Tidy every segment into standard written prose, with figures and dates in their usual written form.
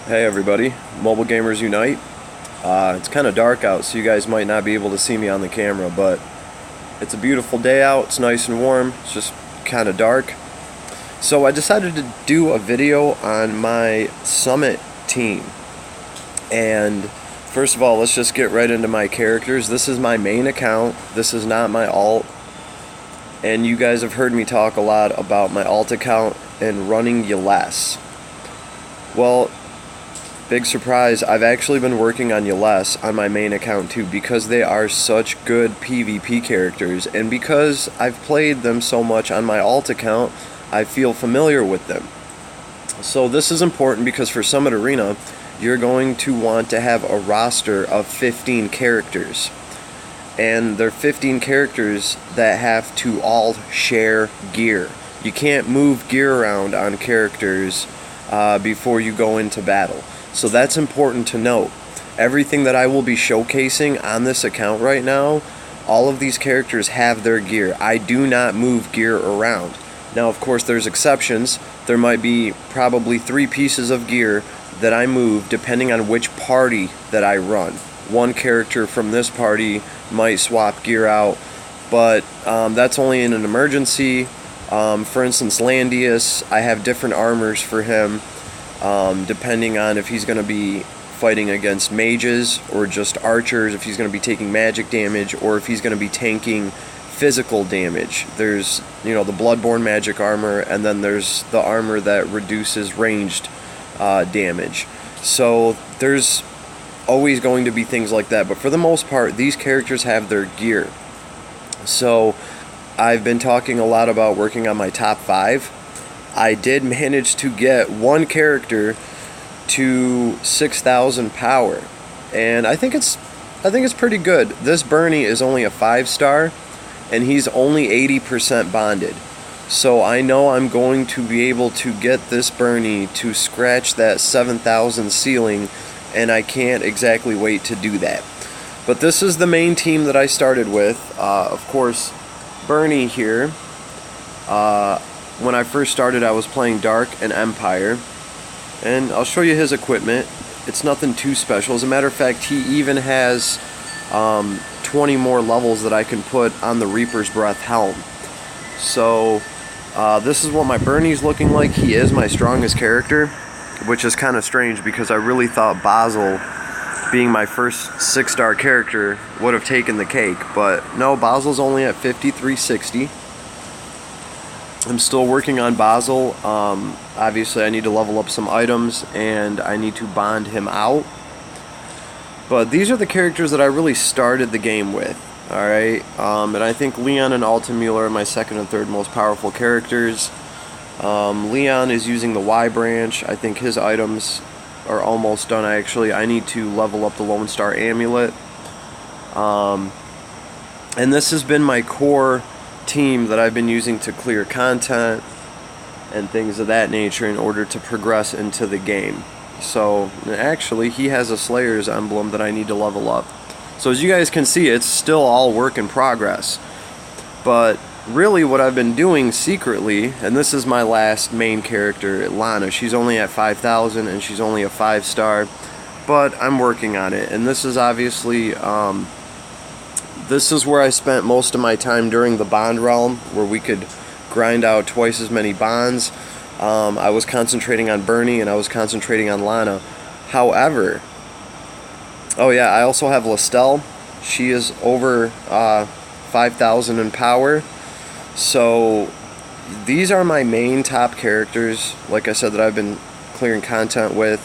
Hey everybody, Mobile Gamers Unite. It's kind of dark out, so you guys might not be able to see me on the camera, but it's a beautiful day out. It's nice and warm. It's just kind of dark. So I decided to do a video on my Summit team. And first of all, let's just get right into my characters. This is my main account. This is not my alt. And you guys have heard me talk a lot about my alt account and running Yles. Well, big surprise, I've actually been working on Yles on my main account too, because they are such good PvP characters, and because I've played them so much on my alt account, I feel familiar with them. So this is important because for Summit Arena, you're going to want to have a roster of 15 characters. And they're 15 characters that have to all share gear. You can't move gear around on characters before you go into battle. So that's important to note. Everything that I will be showcasing on this account right now, all of these characters have their gear. I do not move gear around. Now, of course, there's exceptions. There might be probably 3 pieces of gear that I move depending on which party that I run. One character from this party might swap gear out, but that's only in an emergency. For instance, Langrisser, I have different armors for him. Depending on if he's going to be fighting against mages or just archers, if he's going to be taking magic damage, or if he's going to be tanking physical damage. There's, the Bloodborne magic armor, and then there's the armor that reduces ranged damage. So there's always going to be things like that, but for the most part, these characters have their gear. So I've been talking a lot about working on my top 5. I did manage to get one character to 6,000 power, and I think it's pretty good. This Bernie is only a 5-star, and he's only 80% bonded. So I know I'm going to be able to get this Bernie to scratch that 7,000 ceiling, and I can't exactly wait to do that. But this is the main team that I started with. Of course, Bernie here. When I first started, I was playing Dark and Empire, and I'll show you his equipment. It's nothing too special. As a matter of fact, he even has 20 more levels that I can put on the Reaper's Breath helm. So this is what my Bernie's looking like. He is my strongest character, which is kind of strange because I really thought Basil, being my first 6-star character, would have taken the cake, but no, Basil's only at 5360. I'm still working on Basil. Obviously I need to level up some items and I need to bond him out. But these are the characters that I really started the game with. Alright, and I think Leon and Altamula are my second and third most powerful characters. Leon is using the Y branch. I think his items are almost done actually. I need to level up the Lone Star Amulet. And this has been my core team that I've been using to clear content and things of that nature in order to progress into the game. So actually he has a Slayer's emblem that I need to level up. So as you guys can see, it's still all work in progress. But really what I've been doing secretly, and this is my last main character, Lana. She's only at 5,000 and she's only a 5-star, but I'm working on it. And this is obviously this is where I spent most of my time during the bond realm, where we could grind out twice as many bonds. I was concentrating on Bernie and I was concentrating on Lana. However, oh yeah, I also have Lestelle. She is over 5,000 in power. So these are my main top characters, like I said, that I've been clearing content with.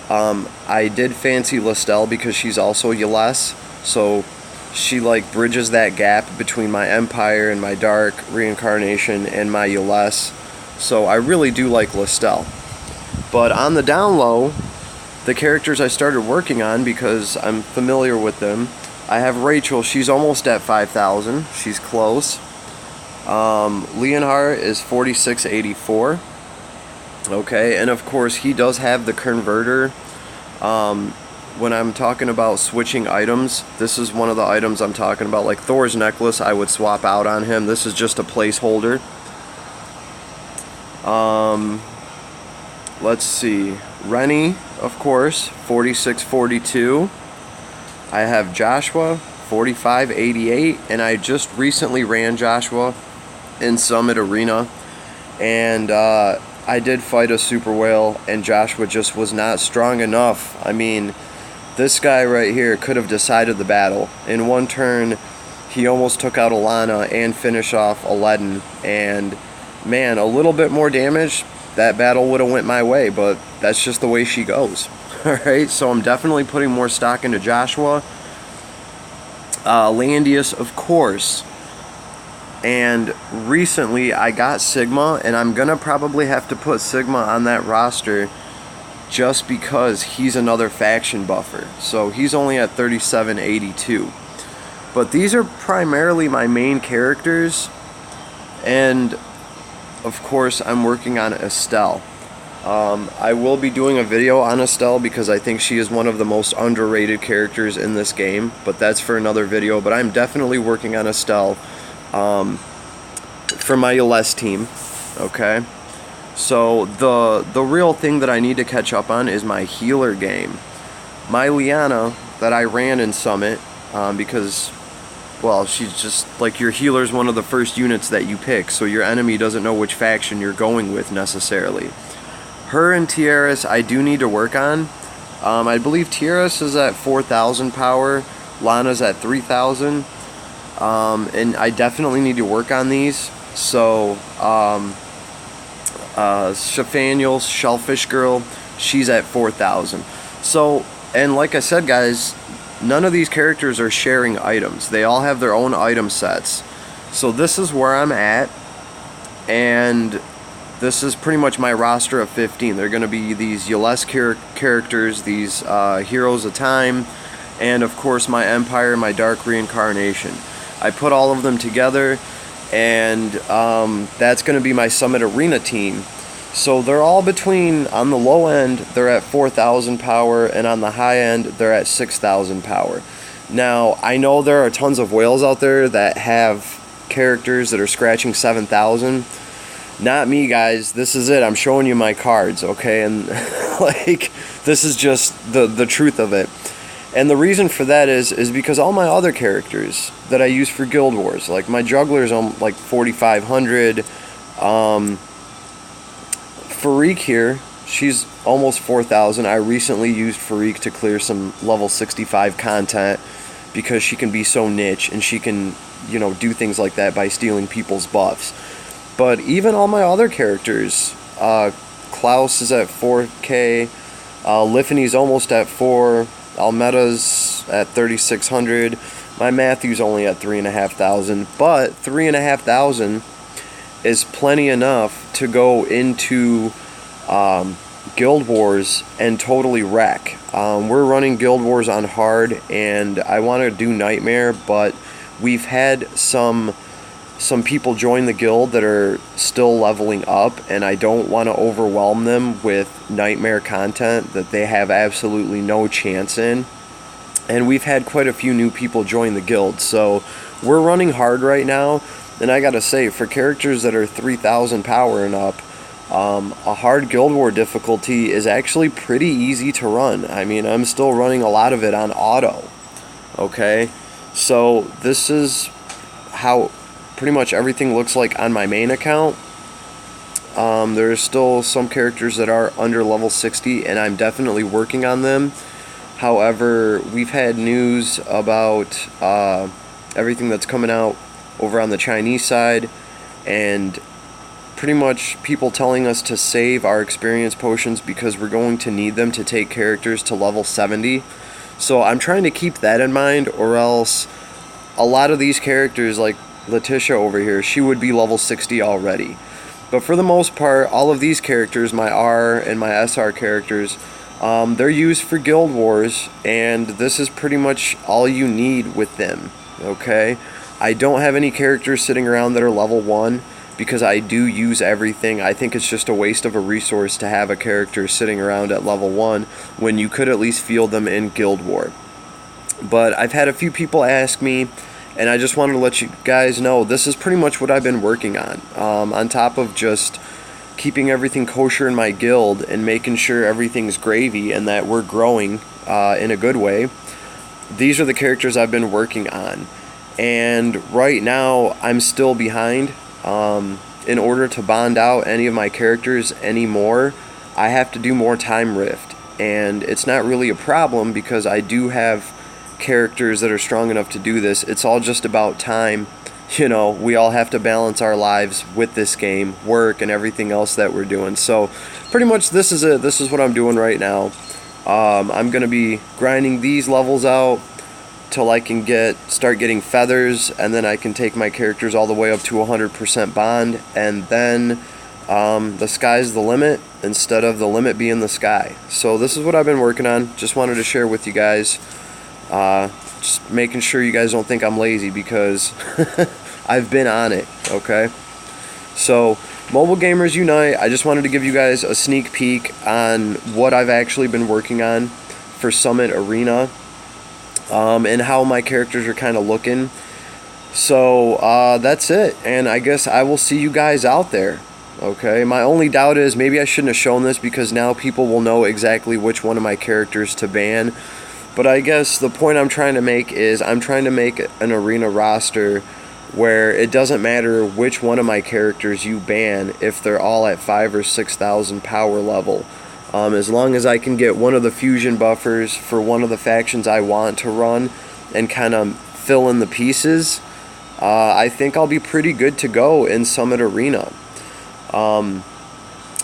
I did fancy Lestelle because she's also Yles, so she bridges that gap between my Empire and my Dark Reincarnation and my Yles. So I really do like Lestelle. But on the down low, the characters I started working on because I'm familiar with them, I have Rachel. She's almost at 5,000. She's close. Leonhard is 4684. Okay, and of course he does have the converter. When I'm talking about switching items, this is one of the items I'm talking about. Like Thor's necklace, I would swap out on him. This is just a placeholder. Let's see. Rennie, of course, 4642. I have Joshua, 4588, and I just recently ran Joshua in Summit Arena, and I did fight a super whale, and Joshua just was not strong enough. I mean, this guy right here could have decided the battle. In one turn, he almost took out a Lana and finished off a Leaden, and man, a little bit more damage, that battle would have went my way, but that's just the way she goes. Alright, so I'm definitely putting more stock into Joshua. Landius, of course. And recently I got Sigma, and I'm gonna probably have to put Sigma on that roster just because he's another faction buffer. So he's only at 3782. But these are primarily my main characters, and of course I'm working on Estelle. I will be doing a video on Estelle because I think she is one of the most underrated characters in this game, but that's for another video. But I'm definitely working on Estelle for my Yles team. Okay, so the real thing that I need to catch up on is my healer game. My Liana that I ran in Summit, because, well, she's just like, your healer's one of the first units that you pick, so your enemy doesn't know which faction you're going with necessarily. Her and Tiaris I do need to work on. I believe Tiaris is at 4,000 power, Lana's at 3,000, and I definitely need to work on these. So Shafaniel, Shellfish Girl, she's at 4,000. So, and like I said, guys, none of these characters are sharing items. They all have their own item sets. So this is where I'm at, and this is pretty much my roster of 15. They're going to be these Yles characters, these Heroes of Time, and of course my Empire, my Dark Reincarnation. I put all of them together, and that's going to be my Summit Arena team. So they're all between, on the low end, they're at 4,000 power, and on the high end, they're at 6,000 power. Now, I know there are tons of whales out there that have characters that are scratching 7,000. Not me, guys. This is it. I'm showing you my cards, okay? And like, this is just the truth of it. And the reason for that is because all my other characters that I use for Guild Wars, like my Juggler's on like 4,500. Farik here, she's almost 4,000. I recently used Farik to clear some level 65 content because she can be so niche, and she can, you know, do things like that by stealing people's buffs. But even all my other characters, Klaus is at 4K, Liffany's almost at 4, Almeta's at 3,600, my Matthew's only at 3,500, but 3,500 is plenty enough to go into Guild Wars and totally wreck. We're running Guild Wars on hard, and I want to do Nightmare, but we've had some people join the guild that are still leveling up, and I don't want to overwhelm them with Nightmare content that they have absolutely no chance in. And we've had quite a few new people join the guild, so we're running hard right now. And I gotta say, for characters that are 3,000 power and up, a hard Guild War difficulty is actually pretty easy to run. I mean, I'm still running a lot of it on auto. Okay, so this is how pretty much everything looks like on my main account. There's still some characters that are under level 60, and I'm definitely working on them. However, we've had news about everything that's coming out over on the Chinese side, and pretty much people telling us to save our experience potions because we're going to need them to take characters to level 70. So I'm trying to keep that in mind, or else a lot of these characters, like Letitia over here, she would be level 60 already. But for the most part, all of these characters, my R and my SR characters, they're used for Guild Wars, and this is pretty much all you need with them, okay? I don't have any characters sitting around that are level 1 because I do use everything. I think it's just a waste of a resource to have a character sitting around at level 1 when you could at least field them in Guild War. But I've had a few people ask me, and I just wanted to let you guys know this is pretty much what I've been working on top of just keeping everything kosher in my guild and making sure everything's gravy and that we're growing in a good way, these are the characters I've been working on. And right now I'm still behind. In order to bond out any of my characters anymore, I have to do more time rift. And it's not really a problem because I do have characters that are strong enough to do this. It's all just about time. You know, we all have to balance our lives with this game, work, and everything else that we're doing. So pretty much this is it. This is what I'm doing right now. I'm going to be grinding these levels out till I can start getting feathers, and then I can take my characters all the way up to 100% bond, and then the sky's the limit instead of the limit being the sky. So this is what I've been working on. Just wanted to share with you guys. Just making sure you guys don't think I'm lazy, because I've been on it, okay? So, Mobile Gamers Unite, I just wanted to give you guys a sneak peek on what I've actually been working on for Summit Arena, and how my characters are kind of looking. So, that's it, and I guess I will see you guys out there, okay? My only doubt is maybe I shouldn't have shown this, because now people will know exactly which one of my characters to ban. But I guess the point I'm trying to make is I'm trying to make an arena roster where it doesn't matter which one of my characters you ban if they're all at 5,000 or 6,000 power level. As long as I can get one of the fusion buffers for one of the factions I want to run and kind of fill in the pieces, I think I'll be pretty good to go in Summit Arena.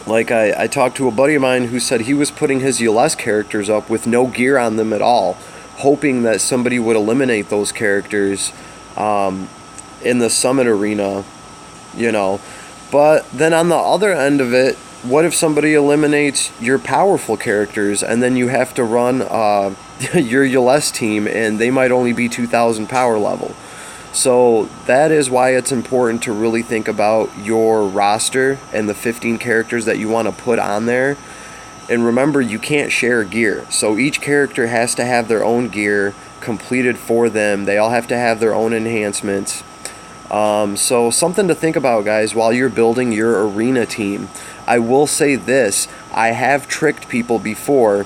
Like I talked to a buddy of mine who said he was putting his ULS characters up with no gear on them at all, hoping that somebody would eliminate those characters in the Summit Arena, you know. But then on the other end of it, what if somebody eliminates your powerful characters and then you have to run your ULS team and they might only be 2,000 power level? So that is why it's important to really think about your roster and the 15 characters that you want to put on there. And remember, you can't share gear. So each character has to have their own gear completed for them. They all have to have their own enhancements. So something to think about, guys, while you're building your arena team. I will say this. I have tricked people before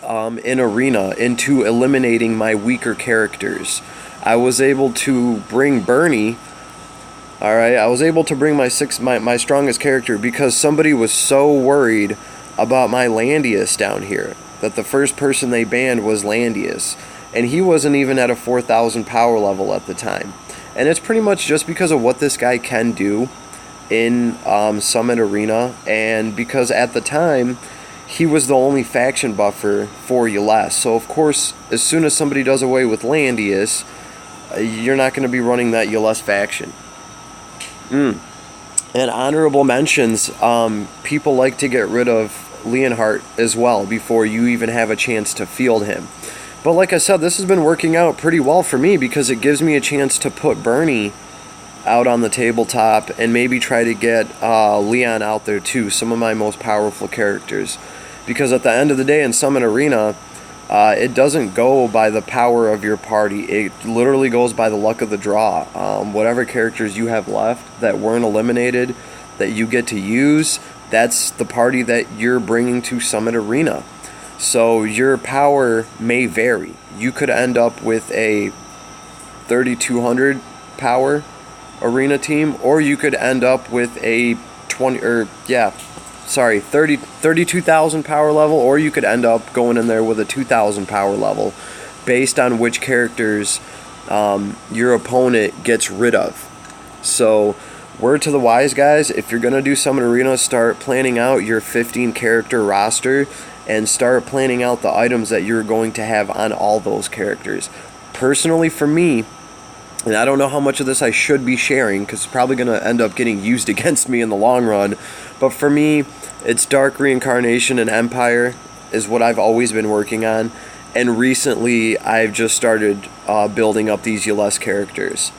in arena into eliminating my weaker characters. I was able to bring Bernie. Alright, I was able to bring my strongest character because somebody was so worried about my Landius down here that the first person they banned was Landius. And he wasn't even at a 4,000 power level at the time. And it's pretty much just because of what this guy can do in Summit Arena, and because at the time he was the only faction buffer for ULS. So of course, as soon as somebody does away with Landius, you're not going to be running that ULS faction. And honorable mentions, people like to get rid of Leonhardt as well before you even have a chance to field him. But like I said, this has been working out pretty well for me because it gives me a chance to put Bernie out on the tabletop and maybe try to get Leon out there too, some of my most powerful characters. Because at the end of the day in Summit Arena, it doesn't go by the power of your party. It literally goes by the luck of the draw. Whatever characters you have left that weren't eliminated that you get to use, that's the party that you're bringing to Summit Arena. So your power may vary. You could end up with a 3,200 power arena team, or you could end up with a 32,000 power level, or you could end up going in there with a 2,000 power level based on which characters your opponent gets rid of. So word to the wise, guys, if you're going to do Summit Arena, start planning out your 15 character roster and start planning out the items that you're going to have on all those characters. Personally, for me, and I don't know how much of this I should be sharing because it's probably going to end up getting used against me in the long run, but for me, it's Dark Reincarnation and Empire is what I've always been working on, and recently I've just started building up these ULS characters.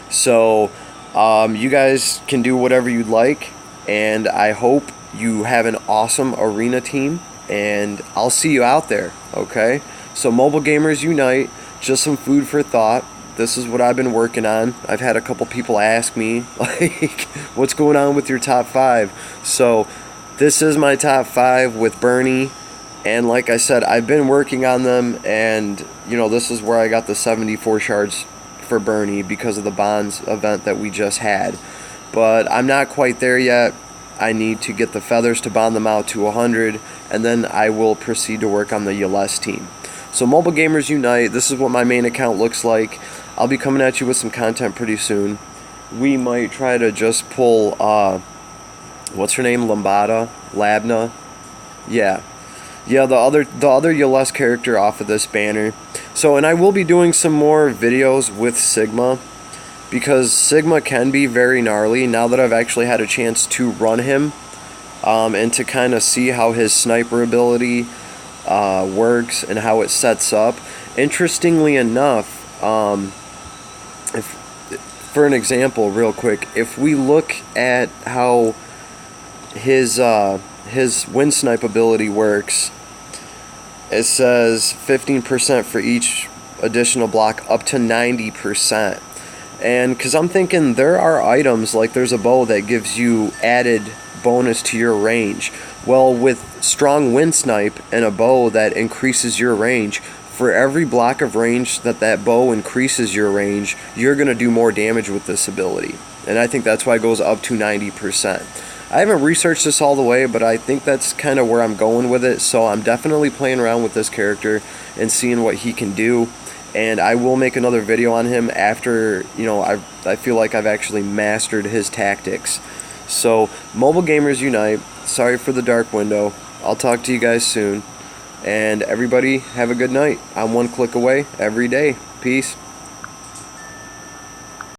So you guys can do whatever you'd like, and I hope you have an awesome arena team, and I'll see you out there, okay? So Mobile Gamers Unite, just some food for thought. this is what I've been working on. I've had a couple people ask me, like, what's going on with your top 5? So this is my top 5 with Bernie. And like I said, I've been working on them, and you know, this is where I got the 74 shards for Bernie because of the Bonds event that we just had. But I'm not quite there yet. I need to get the feathers to bond them out to 100, and then I will proceed to work on the Yeles team. So Mobile Gamers Unite, this is what my main account looks like. I'll be coming at you with some content pretty soon. We might try to just pull, what's her name, Labna? Yeah, the other Yeles character off of this banner. So, and I will be doing some more videos with Sigma, because Sigma can be very gnarly now that I've actually had a chance to run him, and to kind of see how his sniper ability works and how it sets up. Interestingly enough, for an example, real quick, if we look at how his wind snipe ability works, it says 15% for each additional block, up to 90%. And because I'm thinking there are items, like there's a bow that gives you added bonus to your range. Well, with strong wind snipe and a bow that increases your range, for every block of range that bow increases your range, you're going to do more damage with this ability. And I think that's why it goes up to 90%. I haven't researched this all the way, but I think that's kind of where I'm going with it. So I'm definitely playing around with this character and seeing what he can do. And I will make another video on him after, you know, I feel like I've actually mastered his tactics. So, Mobile Gamers Unite, sorry for the dark window. I'll talk to you guys soon. And everybody, have a good night. I'm one click away every day. Peace.